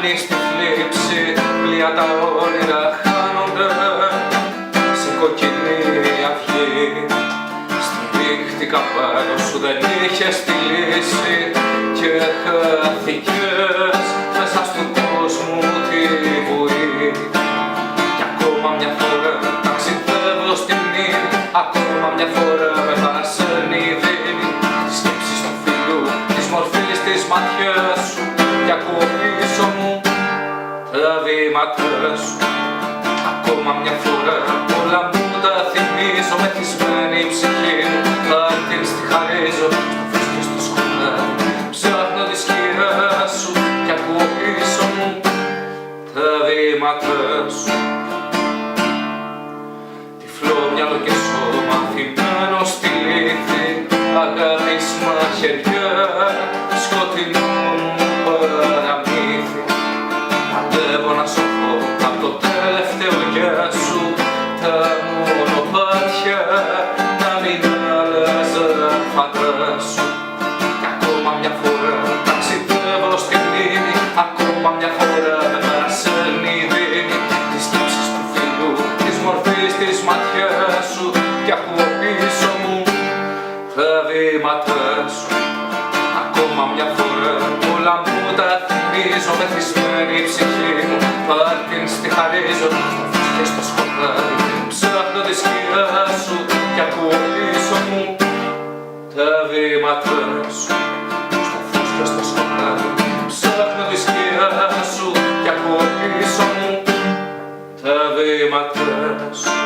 πάλι στη θλίψη, πλοία τα όνειρα χάνονται σε κοκκινή αυγή. Στηρίχτηκα πάνω σου, δεν είχες τη λύση και χάθηκες μέσα στον κόσμο τη βουή. Κι ακόμα μια φορά ταξιδεύω στη μνήμη, ακόμα μια φορά με παρασέρνει η δύναμη της σκέψης του φίλου, της μορφής της ματιάς σου, κι ακούω πίσω μου τα βήματα σου. Ακόμα μια φορά όλα μου τα θυμίζω, μεθυσμένη η ψυχή μου την στη χαρίζω, στο φως και στο σκοτάδι ψάχνω τη σκιά σου, κι ακούω πίσω μου τα βήματα σου. Τυφλό μυαλό και σώμα θυμμένο στη λύθη, αγάπης μαχαιριά, σκοτεινό μου παραμύθι. Αντεύω να σωθώ απ' το τελευταίο γεια σου, τα μονοπάτια να μην άλλαζαν φαντάσου. Κι ακόμα μια φορά ταξιδεύω στη μνήμη, ακόμα μια φορά με παρασέρνει η δύναμη της σκέψης του φίλου, της μορφής της ματιάς σου, κι ακούω πίσω μου τα βήματα σου. Ακόμα μια φορά όλα μου τα θυμίζω, μεθυσμένη η ψυχή μου την στη χαρίζω, στο φως και στο σκοτάδι ψάχνω τη σκιά σου, κι ακούω πίσω μου τα βήματα σου. Στο φως και στο σκοτάδι ψάχνω τη σκιά σου, κι ακούω πίσω μου τα βήματα σου.